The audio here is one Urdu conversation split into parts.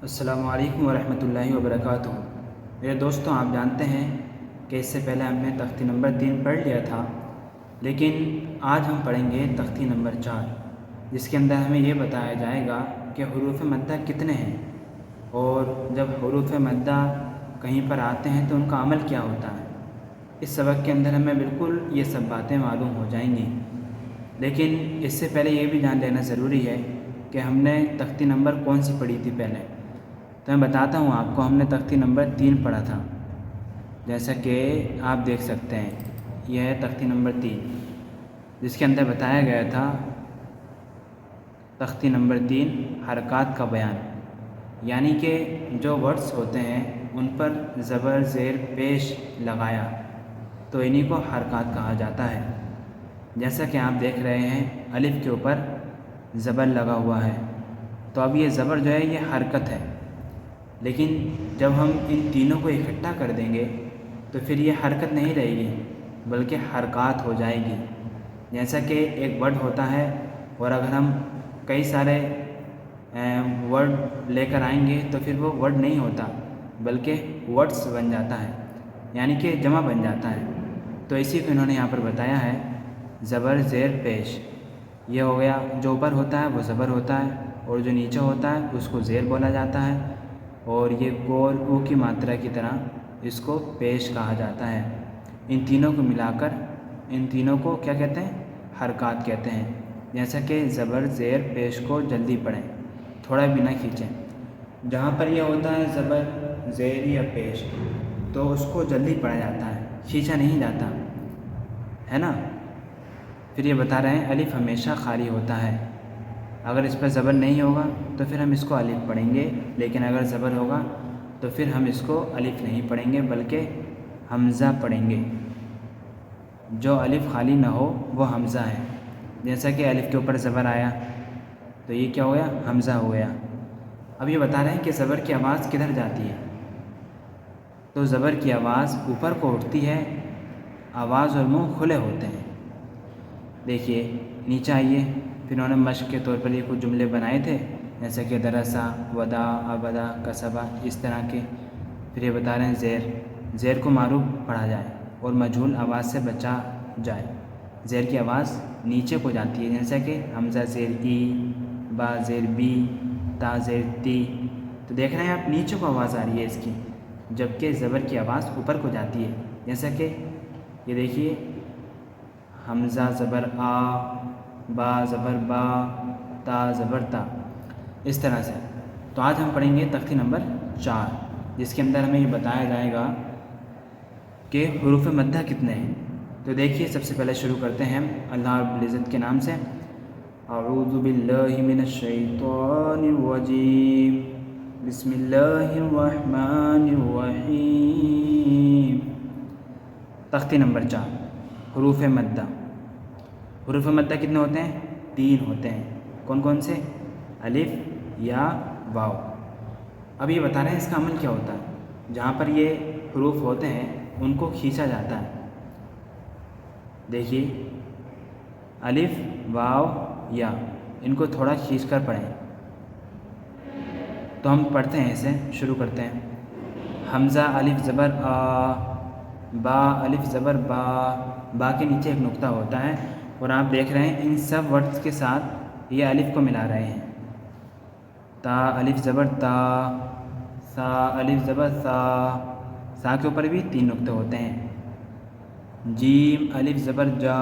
السلام علیکم ورحمۃ اللہ وبرکاتہ۔ میرے دوستوں، آپ جانتے ہیں کہ اس سے پہلے ہم نے تختی نمبر 3 پڑھ لیا تھا، لیکن آج ہم پڑھیں گے تختی نمبر 4، جس کے اندر ہمیں یہ بتایا جائے گا کہ حروف مدہ کتنے ہیں، اور جب حروف مدہ کہیں پر آتے ہیں تو ان کا عمل کیا ہوتا ہے۔ اس سبق کے اندر ہمیں بالکل یہ سب باتیں معلوم ہو جائیں گی، لیکن اس سے پہلے یہ بھی جان لینا ضروری ہے کہ ہم نے تختی نمبر کون سی پڑھی تھی پہلے۔ تو میں بتاتا ہوں آپ کو، ہم نے تختی نمبر 3 پڑھا تھا، جیسا کہ آپ دیکھ سکتے ہیں یہ ہے تختی نمبر 3، جس کے اندر بتایا گیا تھا تختی نمبر 3 حرکات کا بیان، یعنی کہ جو ورڈز ہوتے ہیں ان پر زبر زیر پیش لگایا تو انہی کو حرکات کہا جاتا ہے۔ جیسا کہ آپ دیکھ رہے ہیں الف کے اوپر زبر لگا ہوا ہے، تو اب یہ زبر جو ہے یہ حرکت ہے، لیکن جب ہم ان تینوں کو اکٹھا کر دیں گے تو پھر یہ حرکت نہیں رہے گی بلکہ حرکات ہو جائے گی۔ جیسا کہ ایک ورڈ ہوتا ہے، اور اگر ہم کئی سارے ورڈ لے کر آئیں گے تو پھر وہ ورڈ نہیں ہوتا بلکہ ورڈز بن جاتا ہے، یعنی کہ جمع بن جاتا ہے۔ تو اسی کو انہوں نے یہاں پر بتایا ہے زبر زیر پیش۔ یہ ہو گیا، جو اوپر ہوتا ہے وہ زبر ہوتا ہے، اور جو نیچے ہوتا ہے اس کو زیر بولا جاتا ہے، اور یہ گول او کی ماترا کی طرح اس کو پیش کہا جاتا ہے۔ ان تینوں کو ملا کر ان تینوں کو کیا کہتے ہیں؟ حرکات کہتے ہیں۔ جیسا کہ زبر زیر پیش کو جلدی پڑھیں، تھوڑا بھی نہ کھینچیں۔ جہاں پر یہ ہوتا ہے زبر زیر یا پیش تو اس کو جلدی پڑھا جاتا ہے، کھینچا نہیں جاتا ہے نا۔ پھر یہ بتا رہے ہیں الف ہمیشہ خالی ہوتا ہے، اگر اس پر زبر نہیں ہوگا تو پھر ہم اس کو الف پڑھیں گے، لیکن اگر زبر ہوگا تو پھر ہم اس کو الف نہیں پڑھیں گے بلکہ حمزہ پڑھیں گے۔ جو الف خالی نہ ہو وہ حمزہ ہے۔ جیسا کہ الف کے اوپر زبر آیا تو یہ کیا ہو گیا؟ حمزہ ہو گیا۔ اب یہ بتا رہے ہیں کہ زبر کی آواز کدھر جاتی ہے، تو زبر کی آواز اوپر کو اٹھتی ہے، آواز اور منہ کھلے ہوتے ہیں۔ دیکھیے نیچے آئیے، پھر انہوں نے مشق کے طور پر یہ کچھ جملے بنائے تھے، جیسے کہ درسا، ودا، ابدا، کسبا، اس طرح کے۔ پھر یہ بتا رہے ہیں زیر کو معروف پڑھا جائے اور مجہول آواز سے بچا جائے۔ زیر کی آواز نیچے کو جاتی ہے، جیسا کہ حمزہ زیر ای، با زیر بی، تا زیر تی۔ تو دیکھ رہے ہیں آپ نیچے کو آواز آ رہی ہے اس کی، جبکہ زبر کی آواز اوپر کو جاتی ہے۔ جیسا کہ یہ دیکھیے حمزہ زبر آ، با زبر با، تا زبر تا، اس طرح سے۔ تو آج ہم پڑھیں گے تختی نمبر 4، جس کے اندر ہمیں یہ بتایا جائے گا کہ حروف مدہ کتنے ہیں۔ تو دیکھیے سب سے پہلے شروع کرتے ہیں اللہ رب العزت کے نام سے۔ اعوذ باللہ من الشیطان الرجیم، بسم اللہ الرحمن الرحیم۔ تختی نمبر 4، حروف مدہ۔ حروف مدہ کتنے ہوتے ہیں؟ 3 ہوتے ہیں۔ کون کون سے؟ الف، یا، واو۔ اب یہ بتا رہے ہیں اس کا عمل کیا ہوتا ہے۔ جہاں پر یہ حروف ہوتے ہیں ان کو کھینچا جاتا ہے۔ دیکھیے الف، واو، یا، ان کو تھوڑا کھینچ کر پڑھیں۔ تو ہم پڑھتے ہیں اسے، شروع کرتے ہیں۔ حمزہ الف زبر آ، با الف زبر با، با کے نیچے ایک نقطہ ہوتا ہے، اور آپ دیکھ رہے ہیں ان سب ورڈز کے ساتھ یہ الف کو ملا رہے ہیں۔ تا الف زبر تا، سا الف زبر سا، سا کے اوپر بھی 3 نقطے ہوتے ہیں۔ جیم الف زبر جا،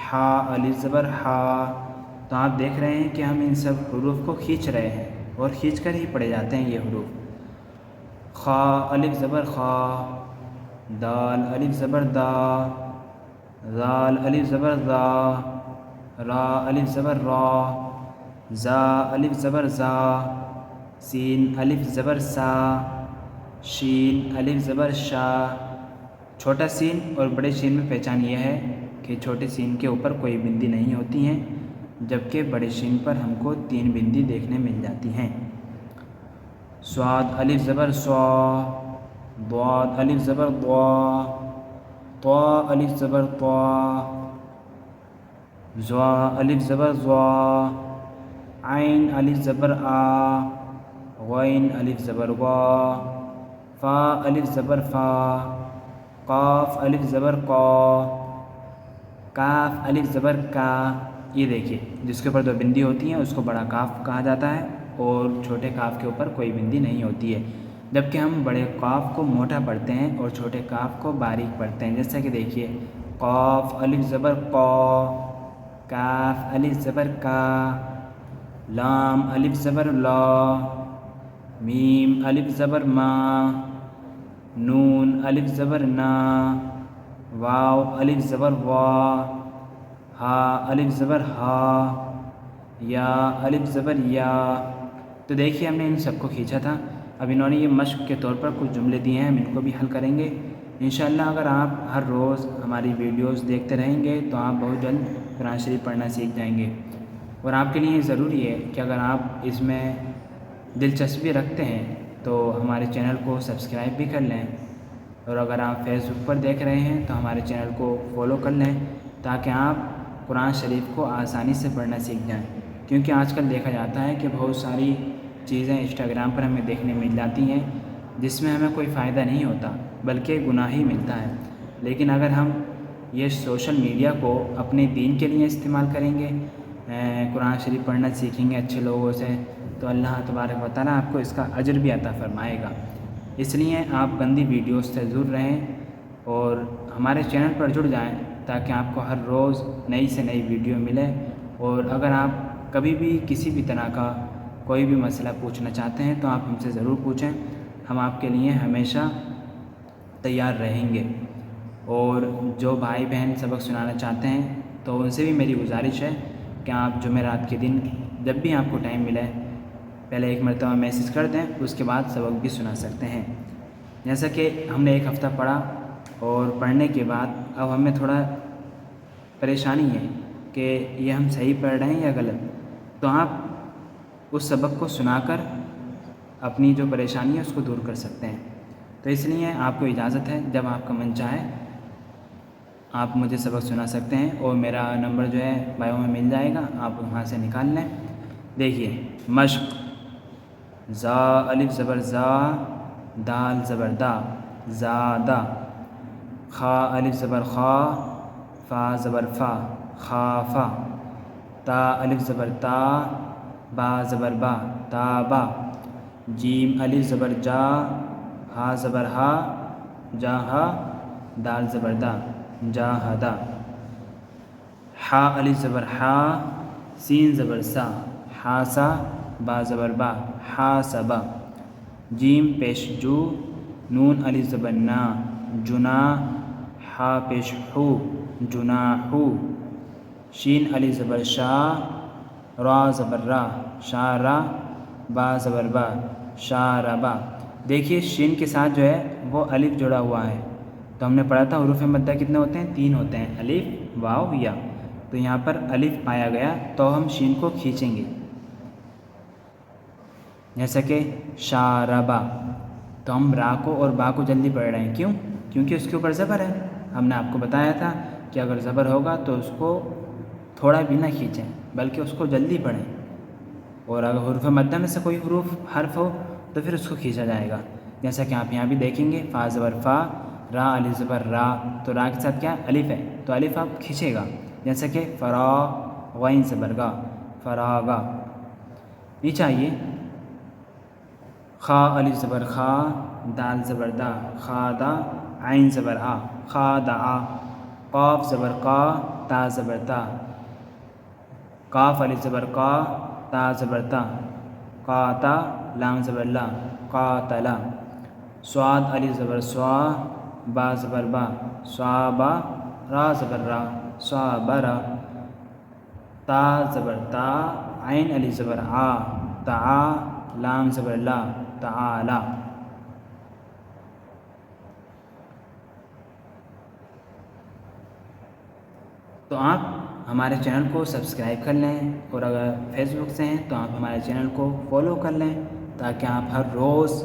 حا الف زبر حا۔ تو آپ دیکھ رہے ہیں کہ ہم ان سب حروف کو کھینچ رہے ہیں، اور کھینچ کر ہی پڑھے جاتے ہیں یہ حروف۔ خا الف زبر خا، دال الف زبر دا، زال الف زبر زا، را الف زبر را، زا الف زبر زا، سین الف زبر سا، شین الف زبر شا۔ چھوٹا سین اور بڑے شین میں پہچان یہ ہے کہ چھوٹے سین کے اوپر کوئی بندی نہیں ہوتی ہیں، جبکہ بڑے شین پر ہم کو 3 بندی دیکھنے مل جاتی ہیں۔ صاد الف زبر صا، ضاد الف زبر ضا، طا الف زبر طا، زوا الف زبر زوا، عین الف زبر آ، غین الف زبر غا، فا الف زبر فا، قاف الف زبر قا، کاف الف زبر کا۔ یہ دیکھیے جس کے اوپر دو بندی ہوتی ہیں اس کو بڑا کاف کہا جاتا ہے، اور چھوٹے کاف کے اوپر کوئی بندی نہیں ہوتی ہے، جبکہ ہم بڑے قاف کو موٹا پڑھتے ہیں اور چھوٹے کاف کو باریک پڑھتے ہیں۔ جیسا کہ دیکھیے قاف الف زبر قا، کاف الف زبر کا، لام الف زبر لا، میم الف زبر ما، نون الف زبر نا، واو الف زبر وا، ہا الف زبر ہا، یا الف زبر یا۔ تو دیکھیے ہم نے ان سب کو کھینچا تھا۔ اب انہوں نے یہ مشق کے طور پر کچھ جملے دیے ہیں، ہم ان کو بھی حل کریں گے انشاءاللہ۔ اگر آپ ہر روز ہماری ویڈیوز دیکھتے رہیں گے تو آپ بہت جلد قرآن شریف پڑھنا سیکھ جائیں گے، اور آپ کے لیے ضروری ہے کہ اگر آپ اس میں دلچسپی رکھتے ہیں تو ہمارے چینل کو سبسکرائب بھی کر لیں، اور اگر آپ فیس بک پر دیکھ رہے ہیں تو ہمارے چینل کو فالو کر لیں تاکہ آپ قرآن شریف کو آسانی سے پڑھنا سیکھ جائیں، کیونکہ آج کل دیکھا جاتا ہے کہ بہت ساری چیزیں انسٹاگرام پر ہمیں دیکھنے مل جاتی ہیں جس میں ہمیں کوئی فائدہ نہیں ہوتا بلکہ گناہ ہی ملتا ہے۔ لیکن اگر ہم یہ سوشل میڈیا کو اپنے دین کے لیے استعمال کریں گے، قرآن شریف پڑھنا سیکھیں گے اچھے لوگوں سے، تو اللہ تبارک و تعالیٰ آپ کو اس کا اجر بھی عطا فرمائے گا۔ اس لیے آپ گندی ویڈیوز سے دور رہیں اور ہمارے چینل پر جڑ جائیں تاکہ آپ کو ہر روز نئی سے نئی ویڈیو ملے، اور اگر آپ کبھی بھی کسی بھی طرح کا کوئی بھی مسئلہ پوچھنا چاہتے ہیں تو آپ ہم سے ضرور پوچھیں، ہم آپ کے لیے ہمیشہ تیار رہیں گے۔ اور جو بھائی بہن سبق سنانا چاہتے ہیں تو ان سے بھی میری گزارش ہے کہ آپ جمعرات کے دن جب بھی آپ کو ٹائم ملے پہلے ایک مرتبہ میسج کر دیں، اس کے بعد سبق بھی سنا سکتے ہیں۔ جیسا کہ ہم نے ایک ہفتہ پڑھا اور پڑھنے کے بعد اب ہمیں تھوڑا پریشانی ہے کہ یہ ہم صحیح پڑھ رہے ہیں یا غلط، تو آپ اس سبق کو سنا کر اپنی جو پریشانی ہے اس کو دور کر سکتے ہیں۔ تو اس لیے آپ کو اجازت ہے، جب آپ کا من چاہے آپ مجھے سبق سنا سکتے ہیں، اور میرا نمبر جو ہے بایو میں مل جائے گا، آپ وہاں سے نکال لیں۔ دیکھیے مشق، زا الف زبر زا، دال زبر دا، زادہ، خا الف زبر خا، فا زبر فا، خافا، تا الف زبر تا، با زبر با، تابا، جیم الف زبر جا، ہا زبر ہا، جاہا، دال زبر دا، جاہدا، حا الف زبر حا، سین زبر سا، حاسا، با زبر با، حاسبا، جیم پیش جو، نون الف زبر نا، جنا، حا پیش حو، جناحو، شین الف زبر شا، را زبر را، شارا، با زبر با، شاربا۔ دیکھیے شین کے ساتھ جو ہے وہ الف جڑا ہوا ہے، تو ہم نے پڑھا تھا حروف مدہ کتنے ہوتے ہیں؟ 3 ہوتے ہیں، الف، واو، یا۔ تو یہاں پر الف پایا گیا تو ہم شین کو کھینچیں گے، جیسا کہ شاربا۔ تو ہم را کو اور با کو جلدی پڑھ رہے ہیں، کیوں؟ کیونکہ اس کے اوپر زبر ہے۔ ہم نے آپ کو بتایا تھا کہ اگر زبر ہوگا تو اس کو تھوڑا بھی نہ کھینچیں بلکہ اس کو جلدی پڑھیں، اور اگر حروف مدہ میں سے کوئی حرف ہو تو پھر اس کو کھینچا جائے گا، جیسا کہ آپ یہاں بھی دیکھیں گے، فا زبر فا، را الف زبر را، تو را کے ساتھ کیا الف ہے تو الف آپ کھینچے گا، جیسا کہ فرا، غین زبر گا، فراغا۔ نیچے آئیے، خا الف زبر خا، دال زبر دا، خادا، عین زبر آ، خادعا، قاف زبر قا، تا زبر تا، کاف الف زبر قا، تا زبر تا، قاتا، لام زبر لا، قاتلا، صاد الف زبر سوا، با زبر با، صابا، را زبر را، صابرا، تا زبر تا، عین الف زبر آ، تعا، لام زبر لا، تعالا۔ تو آپ ہمارے چینل کو سبسکرائب کر لیں، اور اگر فیس بک سے ہیں تو آپ ہمارے چینل کو فالو کر لیں تاکہ آپ ہر روز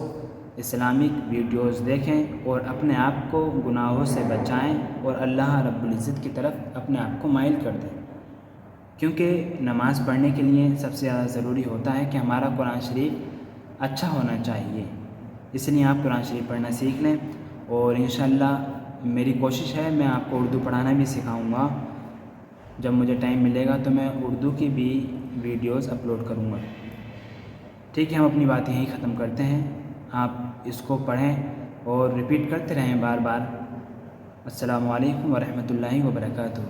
اسلامک ویڈیوز دیکھیں اور اپنے آپ کو گناہوں سے بچائیں اور اللہ رب العزت کی طرف اپنے آپ کو مائل کر دیں، کیونکہ نماز پڑھنے کے لیے سب سے زیادہ ضروری ہوتا ہے کہ ہمارا قرآن شریف اچھا ہونا چاہیے، اس لیے آپ قرآن شریف پڑھنا سیکھ لیں، اور انشاءاللہ میری کوشش ہے میں آپ کو اردو پڑھانا بھی سکھاؤں گا۔ جب مجھے ٹائم ملے گا تو میں اردو کی بھی ویڈیوز اپلوڈ کروں گا۔ ٹھیک ہے، ہم اپنی بات یہیں ختم کرتے ہیں۔ آپ اس کو پڑھیں اور ریپیٹ کرتے رہیں بار بار۔ السلام علیکم ورحمۃ اللہ وبرکاتہ۔